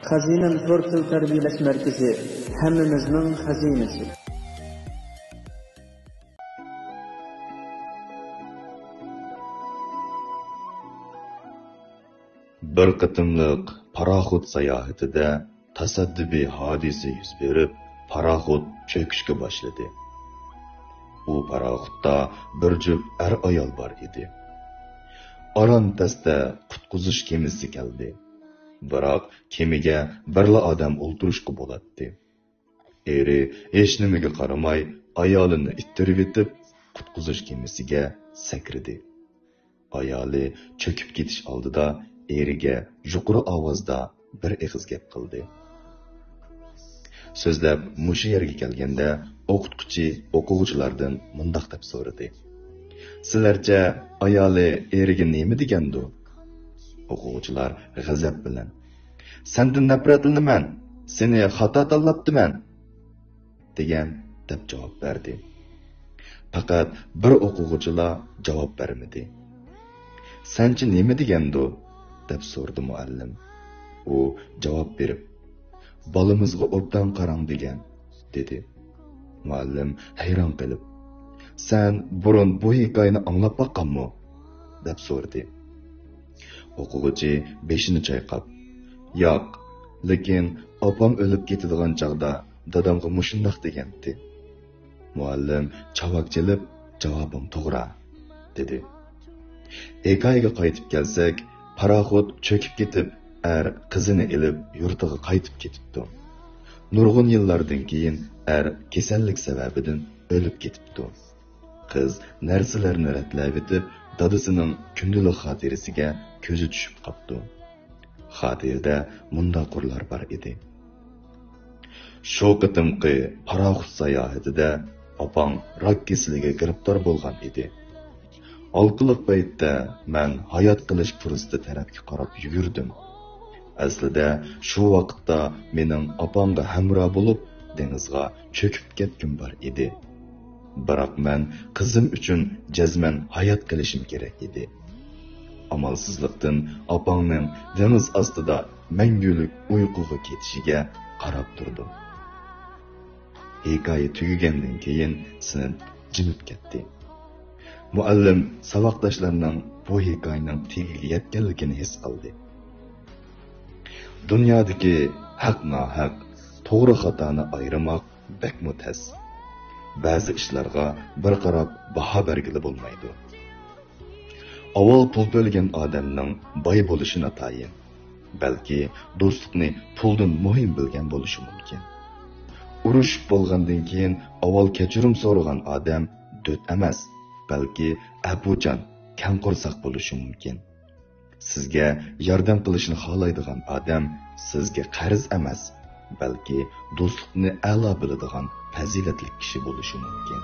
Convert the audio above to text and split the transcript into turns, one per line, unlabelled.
Xazinan Portal tarbiyalash markazi hammamizning xazinasi.
Bir qitimliq paraxod sayohatida tasaddubiy hodisa yuz berib, paraxod cho'kishga boshladi. U paraxodda bir juft ayol bor edi. Arantasda qutqizish kemasi keldi. Biroq kemiga birla odam o'ltirishga bo'ladi. Eri hech nimaga qaramay ayolini ittirib etib, qutqizish kemasiga sakridi. Ayoli cho'kib ketish oldida eriga yuqori ovozda bir ig'iz gap qildi. So'zlab mushu yerga kelganda o'qituvchi o'quvchilardan mundaq deb so'radi. Sizlarcha ayoli eriga nima degandi? O'quvchilar g'azab bilan: "Sendan nafratlanaman, seni xato tanlabdiman" degan deb javob berdi. Faqat bir o'quvchilar javob bermadi. "Senchi nima degandi?" deb so'rdi muallim. U javob berib, "Bolamizga obdan qarang" degan dedi. Muallim hayron qilib, "Sen burun bu hikoyani anglab boqqanmi?" deb so'radi. O'quvchi beshini chayqab, "Yo'q, lekin opam o'lib ketadigan chaqda dadamga mushundoq degandi." Muallim chavak chelib, "Javobim to'g'ri" dedi. Hikoyaga qaytib kelsak, paraxod cho'kib ketib, qizini ilib yurtiga qaytib ketibdi. Nurg'un yillardan keyin kasallik sababidan o'lib ketibdi. Qiz narsalarni ratlab etib, dadasining kundalik xotirasiga ko'zi tushib qopti. Xotirada mundaqurlar bor edi. Shu qitimqi paraxod sayohatida opam rak kasaliga giribtor bo'lgan edi. Alqiliq paytda men hayot qilish fursati tarafga qarab yugurdim. Aslida shu vaqtda mening opamga hamroh bo'lib dengizga cho'kib ketgim bor edi. Biroq men qizim uchun jazman hayot qilishim kerak edi. Amalsizlikdan opamning dengiz ostida mangulik uyquga ketishiga qarab turdim. Hikoya tugagandan keyin sinib jimib ketdi. Muallim saboqdoshlarining bu hikoyaning tagiga yetganligini his qildi. Dunyodagi haq-nohaq, to'g'ri-xatoni ayirmoq bakmo tas. Ba'zi ishlarga bir qarab baho bergili bo'lmaydi. Avval pul bo'lgan odamning boy bo'lishi notayin, balki do'stlikni puldan muhim bilgan bo'lishi mumkin. Urush bo'lgandan keyin avval kechirim so'ragan odam do'st emas, balki abujan, kamqursoq bo'lishi mumkin. Sizga yordam qilishni xohlaydigan odam sizga qarz emas, balki do'stlikni a'lo biladigan fazilatli kishi bo'lishi mumkin.